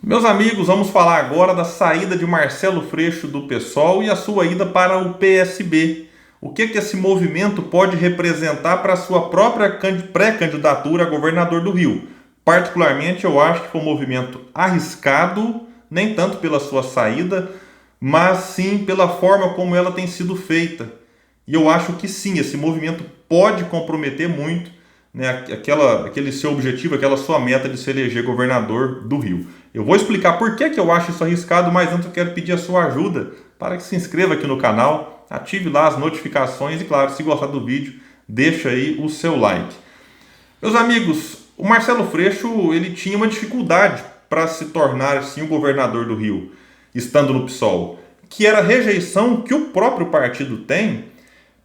Meus amigos, vamos falar agora da saída de Marcelo Freixo do PSOL e a sua ida para o PSB. O que esse movimento pode representar para a sua própria pré-candidatura a governador do Rio? Particularmente, eu acho que foi um movimento arriscado, nem tanto pela sua saída, mas sim pela forma como ela tem sido feita. E eu acho que sim, esse movimento pode comprometer muito, né, aquele seu objetivo, aquela sua meta de se eleger governador do Rio. Eu vou explicar por que eu acho isso arriscado, mas antes eu quero pedir a sua ajuda para que se inscreva aqui no canal, ative lá as notificações e, claro, se gostar do vídeo, deixa aí o seu like. Meus amigos, o Marcelo Freixo ele tinha uma dificuldade para se tornar assim, o governador do Rio, estando no PSOL, que era a rejeição que o próprio partido tem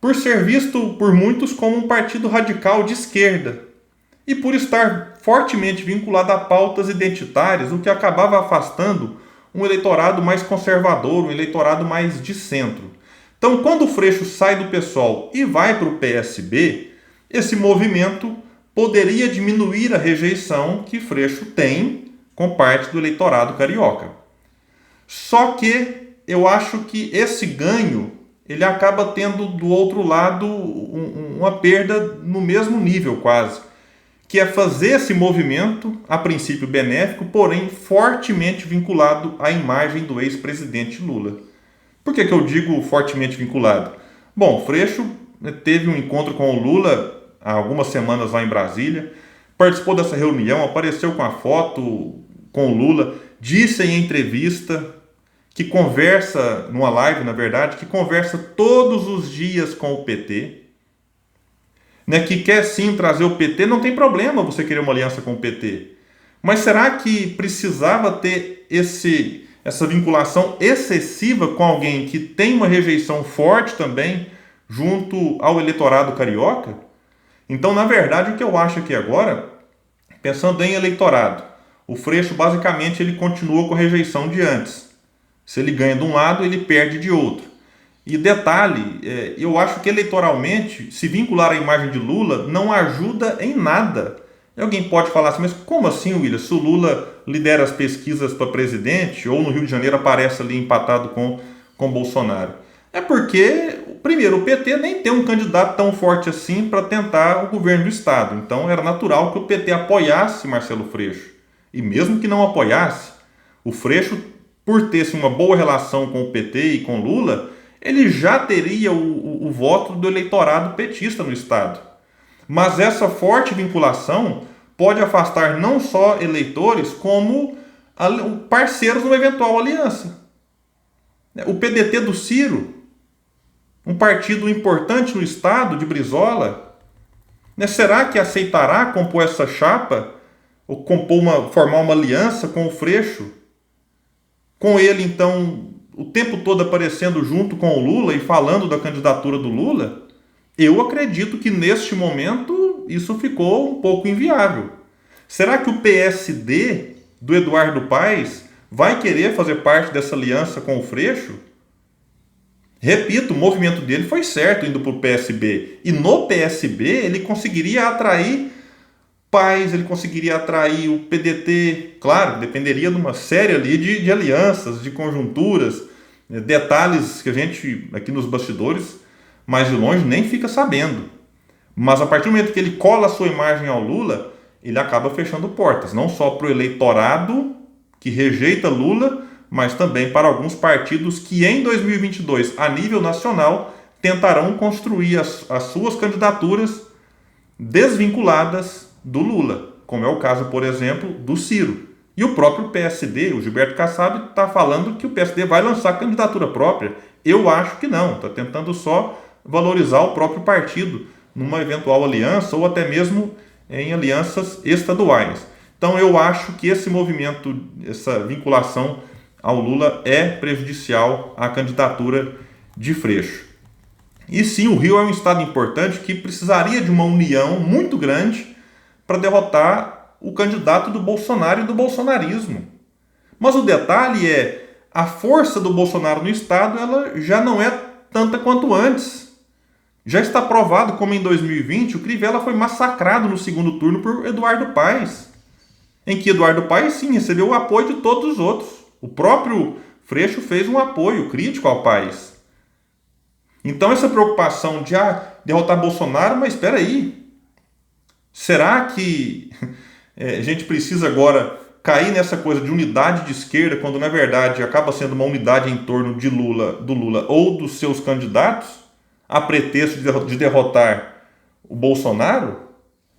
por ser visto por muitos como um partido radical de esquerda e por estar fortemente vinculado a pautas identitárias, o que acabava afastando um eleitorado mais conservador, um eleitorado mais de centro. Então, quando o Freixo sai do PSOL e vai para o PSB, esse movimento poderia diminuir a rejeição que Freixo tem com parte do eleitorado carioca. Só que eu acho que esse ganho ele acaba tendo do outro lado uma perda no mesmo nível quase, que é fazer esse movimento, a princípio benéfico, porém fortemente vinculado à imagem do ex-presidente Lula. Por que eu digo fortemente vinculado? Bom, Freixo teve um encontro com o Lula há algumas semanas lá em Brasília, participou dessa reunião, apareceu com a foto com o Lula, disse em entrevista que conversa, numa live na verdade, que conversa todos os dias com o PT, né, que quer sim trazer o PT, não tem problema você querer uma aliança com o PT. Mas será que precisava ter essa vinculação excessiva com alguém que tem uma rejeição forte também junto ao eleitorado carioca? Então, na verdade, o que eu acho aqui agora, pensando em eleitorado, o Freixo basicamente ele continua com a rejeição de antes. Se ele ganha de um lado, ele perde de outro. E detalhe, eu acho que eleitoralmente, se vincular à imagem de Lula não ajuda em nada. E alguém pode falar assim, mas como assim, William? Se o Lula lidera as pesquisas para presidente, ou no Rio de Janeiro aparece ali empatado com Bolsonaro. É porque, primeiro, o PT nem tem um candidato tão forte assim para tentar o governo do Estado. Então era natural que o PT apoiasse Marcelo Freixo. E mesmo que não apoiasse, o Freixo, por ter uma boa relação com o PT e com Lula, ele já teria o voto do eleitorado petista no Estado. Mas essa forte vinculação pode afastar não só eleitores, como parceiros numa eventual aliança. O PDT do Ciro, um partido importante no Estado de Brizola, será que aceitará compor essa chapa, ou formar uma aliança com o Freixo? Com ele, então, o tempo todo aparecendo junto com o Lula e falando da candidatura do Lula, eu acredito que neste momento isso ficou um pouco inviável. Será que o PSD do Eduardo Paes vai querer fazer parte dessa aliança com o Freixo? Repito, o movimento dele foi certo indo para o PSB. E no PSB ele conseguiria atrair Paes, ele conseguiria atrair o PDT, claro, dependeria de uma série ali de alianças, de conjunturas, detalhes que a gente, aqui nos bastidores, mais de longe, nem fica sabendo. Mas a partir do momento que ele cola a sua imagem ao Lula, ele acaba fechando portas, não só para o eleitorado que rejeita Lula, mas também para alguns partidos que em 2022, a nível nacional, tentarão construir as suas candidaturas desvinculadas do Lula, como é o caso, por exemplo, do Ciro. E o próprio PSD, o Gilberto Kassab, está falando que o PSD vai lançar candidatura própria. Eu acho que não, está tentando só valorizar o próprio partido numa eventual aliança ou até mesmo em alianças estaduais. Então eu acho que esse movimento, essa vinculação ao Lula é prejudicial à candidatura de Freixo. E sim, o Rio é um estado importante que precisaria de uma união muito grande para derrotar o candidato do Bolsonaro e do bolsonarismo. Mas o detalhe é, a força do Bolsonaro no estado ela já não é tanta quanto antes. Já está provado como em 2020 o Crivella foi massacrado no segundo turno por Eduardo Paes. em que Eduardo Paes, sim, recebeu o apoio de todos os outros. O próprio Freixo fez um apoio crítico ao Paes. Então essa preocupação de derrotar Bolsonaro, mas espera aí, será que a gente precisa agora cair nessa coisa de unidade de esquerda, quando na verdade acaba sendo uma unidade em torno do Lula ou dos seus candidatos, a pretexto de derrotar o Bolsonaro?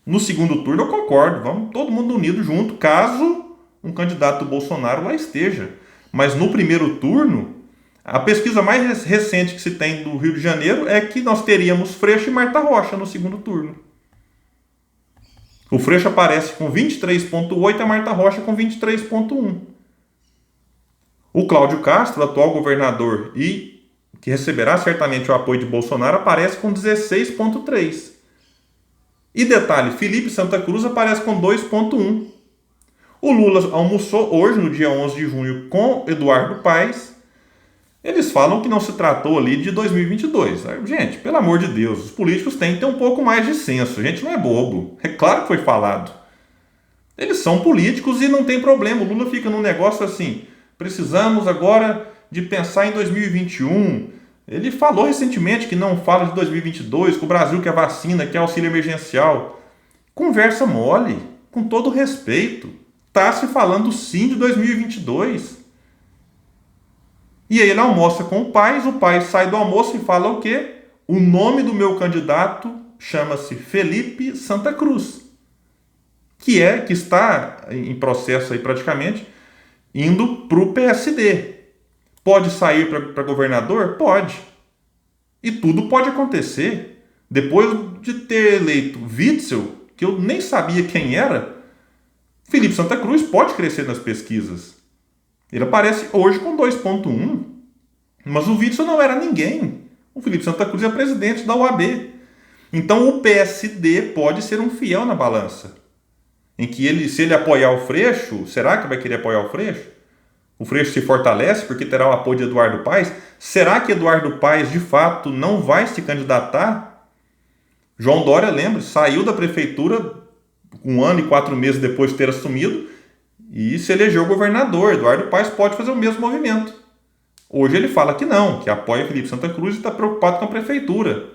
No segundo turno eu concordo, vamos todo mundo unido junto, caso um candidato do Bolsonaro lá esteja. Mas no primeiro turno, a pesquisa mais recente que se tem do Rio de Janeiro é que nós teríamos Freixo e Marta Rocha no segundo turno. O Freixo aparece com 23,8% e a Marta Rocha com 23,1%. O Cláudio Castro, atual governador e que receberá certamente o apoio de Bolsonaro, aparece com 16,3%. E detalhe, Felipe Santa Cruz aparece com 2,1%. O Lula almoçou hoje, no dia 11 de junho, com Eduardo Paes. Eles falam que não se tratou ali de 2022. Gente, pelo amor de Deus, os políticos têm que ter um pouco mais de senso. A gente não é bobo. É claro que foi falado. Eles são políticos e não tem problema. O Lula fica num negócio assim, precisamos agora de pensar em 2021. Ele falou recentemente que não fala de 2022, que o Brasil quer vacina, quer auxílio emergencial. Conversa mole, com todo respeito. Está se falando sim de 2022. E aí ele almoça com o Paes sai do almoço e fala o quê? O nome do meu candidato chama-se Felipe Santa Cruz, que está em processo aí praticamente, indo para o PSD. Pode sair para governador? Pode. E tudo pode acontecer. Depois de ter eleito Witzel, que eu nem sabia quem era, Felipe Santa Cruz pode crescer nas pesquisas. Ele aparece hoje com 2,1%. Mas o Witzel não era ninguém. O Felipe Santa Cruz é presidente da UAB. Então o PSD pode ser um fiel na balança. Em que se ele apoiar o Freixo, será que vai querer apoiar o Freixo? O Freixo se fortalece porque terá o apoio de Eduardo Paes? Será que Eduardo Paes, de fato, não vai se candidatar? João Dória, lembre, saiu da prefeitura 1 ano e 4 meses depois de ter assumido e se elegeu governador. Eduardo Paes pode fazer o mesmo movimento. Hoje ele fala que não, que apoia Felipe Santa Cruz e está preocupado com a prefeitura.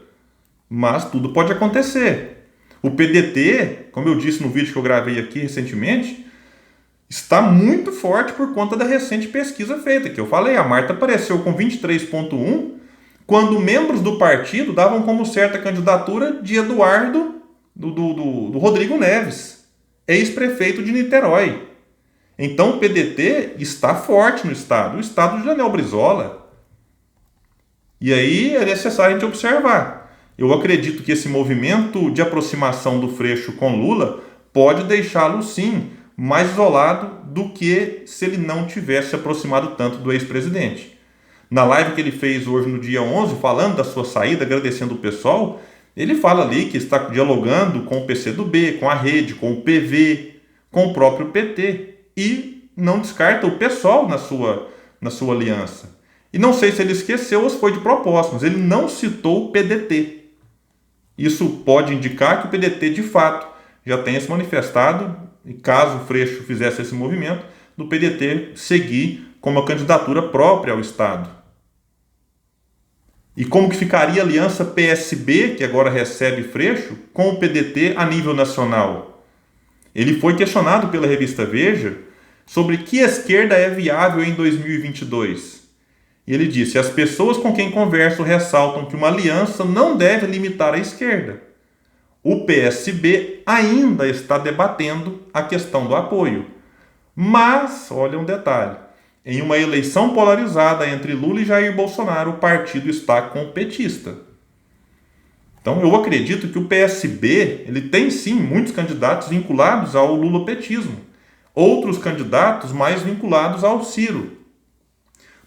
Mas tudo pode acontecer. O PDT, como eu disse no vídeo que eu gravei aqui recentemente, está muito forte por conta da recente pesquisa feita, que eu falei. A Marta apareceu com 23,1%, quando membros do partido davam como certa a candidatura de Eduardo, do Rodrigo Neves, ex-prefeito de Niterói. Então o PDT está forte no estado, o estado de Daniel Brizola. E aí é necessário a gente observar. Eu acredito que esse movimento de aproximação do Freixo com Lula pode deixá-lo, sim, mais isolado do que se ele não tivesse aproximado tanto do ex-presidente. Na live que ele fez hoje no dia 11, falando da sua saída, agradecendo o pessoal, ele fala ali que está dialogando com o PCdoB, com a Rede, com o PV, com o próprio PT. E não descarta o PSOL na sua aliança. E não sei se ele esqueceu ou se foi de propósito, mas ele não citou o PDT. Isso pode indicar que o PDT, de fato, já tenha se manifestado, e caso o Freixo fizesse esse movimento, do PDT seguir com uma candidatura própria ao Estado. E como que ficaria a aliança PSB, que agora recebe Freixo, com o PDT a nível nacional? Ele foi questionado pela revista Veja sobre que esquerda é viável em 2022. E ele disse: as pessoas com quem converso ressaltam que uma aliança não deve limitar a esquerda. O PSB ainda está debatendo a questão do apoio. Mas, olha um detalhe, em uma eleição polarizada entre Lula e Jair Bolsonaro, o partido está com o petista. Então eu acredito que o PSB ele tem sim muitos candidatos vinculados ao lulopetismo. Outros candidatos mais vinculados ao Ciro.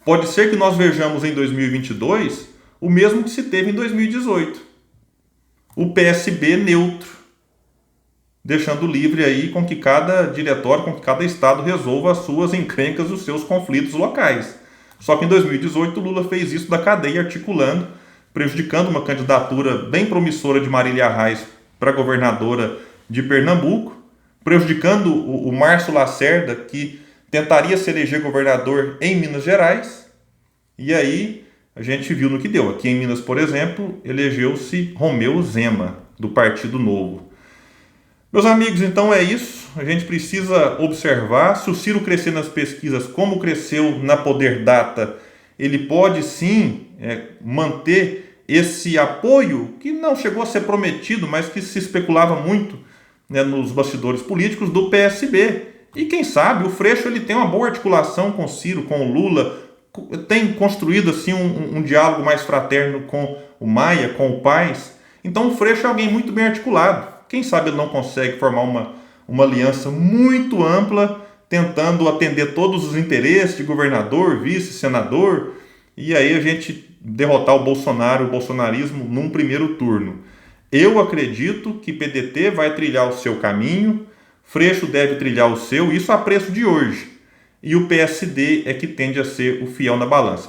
Pode ser que nós vejamos em 2022 o mesmo que se teve em 2018. O PSB neutro, deixando livre aí com que cada diretório, com que cada estado resolva as suas encrencas, os seus conflitos locais. Só que em 2018 o Lula fez isso da cadeia, articulando, prejudicando uma candidatura bem promissora de Marília Reis para governadora de Pernambuco, prejudicando o Márcio Lacerda, que tentaria se eleger governador em Minas Gerais. E aí a gente viu no que deu. Aqui em Minas, por exemplo, elegeu-se Romeu Zema, do Partido Novo. Meus amigos, então é isso. A gente precisa observar. Se o Ciro crescer nas pesquisas como cresceu na Poder Data, ele pode sim manter esse apoio que não chegou a ser prometido, mas que se especulava muito, né, nos bastidores políticos do PSB. E quem sabe o Freixo ele tem uma boa articulação com o Ciro, com o Lula, tem construído assim um diálogo mais fraterno com o Maia, com o Paes. Então o Freixo é alguém muito bem articulado. Quem sabe ele não consegue formar uma aliança muito ampla, tentando atender todos os interesses de governador, vice, senador, e aí a gente derrotar o Bolsonaro, o bolsonarismo, num primeiro turno. Eu acredito que PDT vai trilhar o seu caminho, Freixo deve trilhar o seu, isso a preço de hoje. E o PSD é que tende a ser o fiel na balança.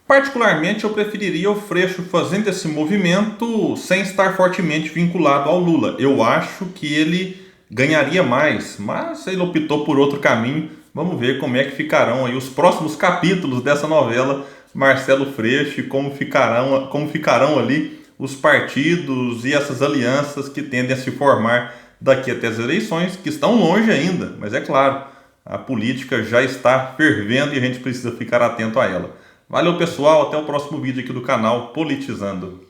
Particularmente, eu preferiria o Freixo fazendo esse movimento sem estar fortemente vinculado ao Lula. Eu acho que ele ganharia mais, mas ele optou por outro caminho. Vamos ver como é que ficarão aí os próximos capítulos dessa novela Marcelo Freixo e como ficarão ali os partidos e essas alianças que tendem a se formar daqui até as eleições, que estão longe ainda, mas é claro, a política já está fervendo e a gente precisa ficar atento a ela. Valeu, pessoal, até o próximo vídeo aqui do canal Politizando.